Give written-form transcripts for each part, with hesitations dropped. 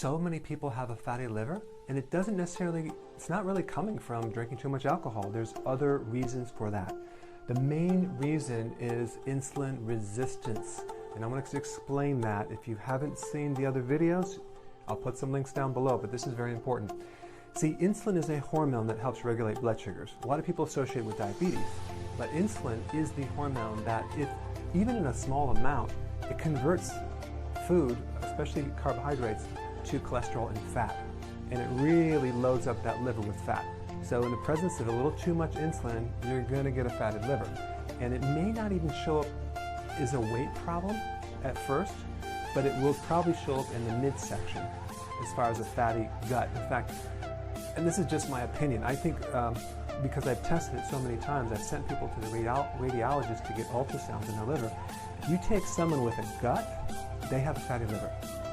So many people have a fatty liver, and it's not really coming from drinking too much alcohol. There's other reasons for that. The main reason is insulin resistance, and I'm going to explain that. If you haven't seen the other videos, I'll put some links down below, but this is very important. See, insulin is a hormone that helps regulate blood sugars. A lot of people associate with diabetes, but insulin is the hormone that, if even in a small amount, it converts food, especially carbohydrates, to cholesterol and fat, and it really loads up that liver with fat. So in the presence of a little too much insulin, you're going to get a fatty liver, and it may not even show up as a weight problem at first, but it will probably show up in the midsection as far as a fatty gut. In fact, and this is just my opinion, I think because I've tested it so many times, I've sent people to the radiologist to get ultrasounds in their liver. You take someone with a gut, they have a fatty liver.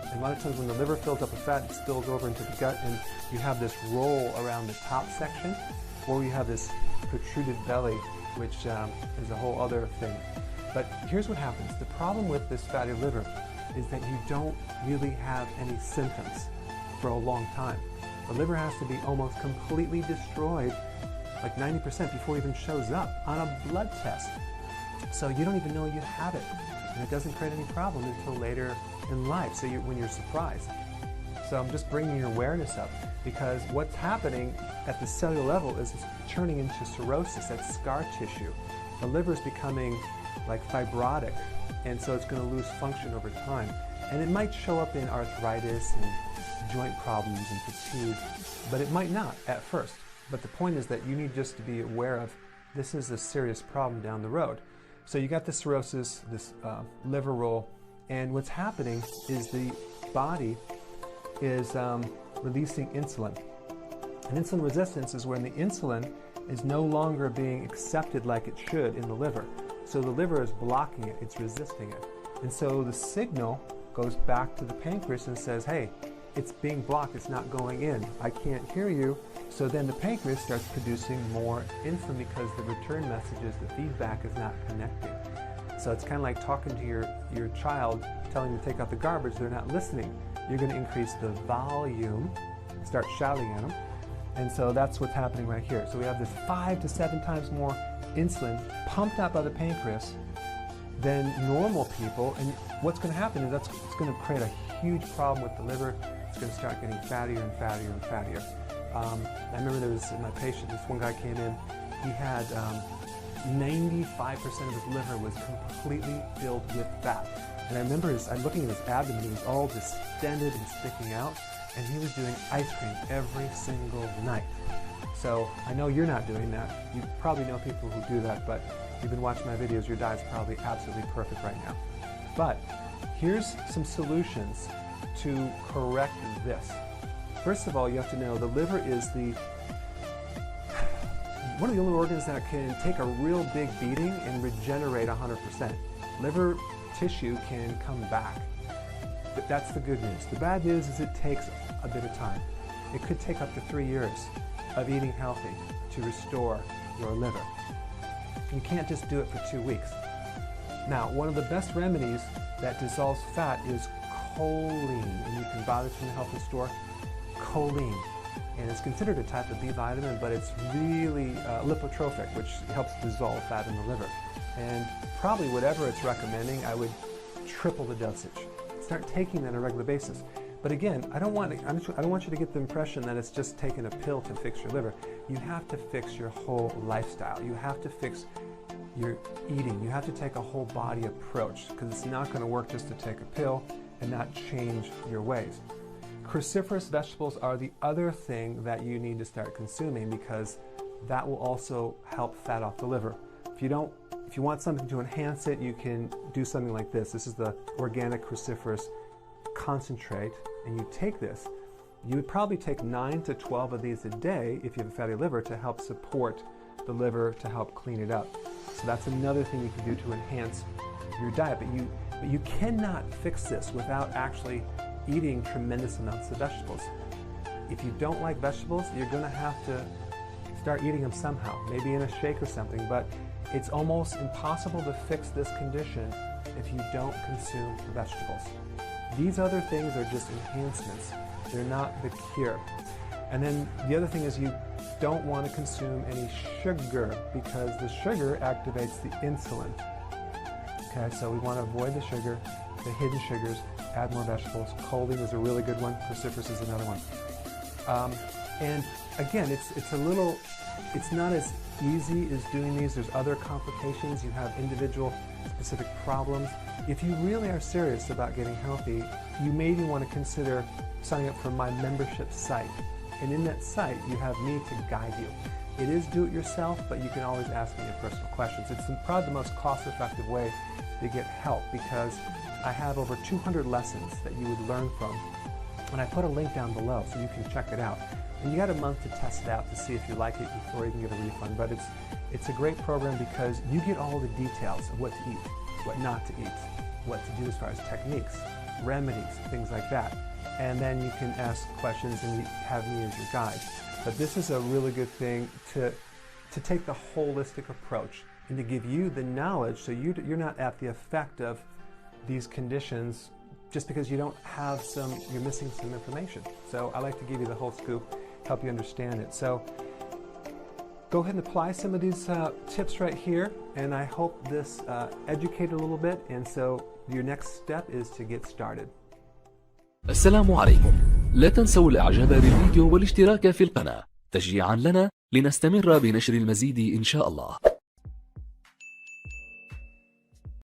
And a lot of times when the liver fills up with fat, it spills over into the gut, and you have this roll around the top section, or you have this protruded belly, which is a whole other thing. But here's what happens. The problem with this fatty liver is that you don't really have any symptoms for a long time. The liver has to be almost completely destroyed, like 90% before it even shows up on a blood test. So you don't even know you have it, and it doesn't create any problem until later in life, so when you're surprised. So I'm just bringing your awareness up, because what's happening at the cellular level is it's turning into cirrhosis, that's scar tissue. The liver is becoming like fibrotic, and so it's going to lose function over time. And it might show up in arthritis and joint problems and fatigue, but it might not at first. But the point is that you need just to be aware of this is a serious problem down the road. So you got the cirrhosis, this liver roll, and what's happening is the body is releasing insulin. And insulin resistance is when the insulin is no longer being accepted like it should in the liver. So the liver is blocking it, it's resisting it. And so the signal goes back to the pancreas and says, hey, it's being blocked, it's not going in, I can't hear you. So then the pancreas starts producing more insulin because the return messages, the feedback is not connecting. So it's kind of like talking to your child, telling them to take out the garbage, they're not listening. You're going to increase the volume, start shouting at them, and so that's what's happening right here. So we have this 5 to 7 times more insulin pumped out by the pancreas than normal people, and what's going to happen is it's going to create a huge problem with the liver. It's going to start getting fattier and fattier and fattier. I remember there was my patient, this one guy came in, he had 95% of his liver was completely filled with fat. And I remember I'm looking at his abdomen, he was all distended and sticking out, and he was doing ice cream every single night. So I know you're not doing that. You probably know people who do that, but you've been watching my videos, your diet's probably absolutely perfect right now. But here's some solutions to correct this. First of all, you have to know the liver is one of the only organs that can take a real big beating and regenerate 100%. Liver tissue can come back, but that's the good news. The bad news is it takes a bit of time. It could take up to 3 years of eating healthy to restore your liver. You can't just do it for 2 weeks. Now, one of the best remedies that dissolves fat is choline, and you can buy this from the health food store. Choline, and it's considered a type of B vitamin, but it's really lipotrophic, which helps dissolve fat in the liver. And probably whatever it's recommending, I would triple the dosage. Start taking that on a regular basis. But again, I don't want you to get the impression that it's just taking a pill to fix your liver. You have to fix your whole lifestyle. You have to fix your eating. You have to take a whole body approach, because it's not going to work just to take a pill and not change your ways. Cruciferous vegetables are the other thing that you need to start consuming, because that will also help fat off the liver. If you want something to enhance it, you can do something like this. This is the organic cruciferous concentrate, and you take this. You would probably take 9 to 12 of these a day if you have a fatty liver, to help support the liver, to help clean it up. So that's another thing you can do to enhance your diet. But you cannot fix this without actually eating tremendous amounts of vegetables. If you don't like vegetables, you're going to have to start eating them somehow, maybe in a shake or something, but it's almost impossible to fix this condition if you don't consume vegetables. These other things are just enhancements. They're not the cure. And then the other thing is you don't want to consume any sugar because the sugar activates the insulin. Okay, so we want to avoid the sugar, the hidden sugars, add more vegetables. Choline is a really good one. Cruciferous is another one. And again, it's not as easy as doing these. There's other complications. You have individual specific problems. If you really are serious about getting healthy, you may even want to consider signing up for my membership site. And in that site, you have me to guide you. It is do-it-yourself, but you can always ask me your personal questions. It's probably the most cost-effective way to get help because I have over 200 lessons that you would learn from. And I put a link down below so you can check it out. And you got a month to test it out to see if you like it before you can get a refund. But it's a great program because you get all the details of what to eat, what not to eat, what to do as far as techniques, remedies, things like that. And then you can ask questions and have me as your guide. But this is a really good thing to take the holistic approach and to give you the knowledge so you're not at the effect of these conditions just because you're missing some information. So I like to give you the whole scoop, help you understand it. So go ahead and apply some of these tips right here, and I hope this educated a little bit, and so your next step is to get started. السلام عليكم. لا تنسوا الإعجاب بالفيديو والاشتراك في القناة تشجيعا لنا لنستمر بنشر المزيد إن شاء الله.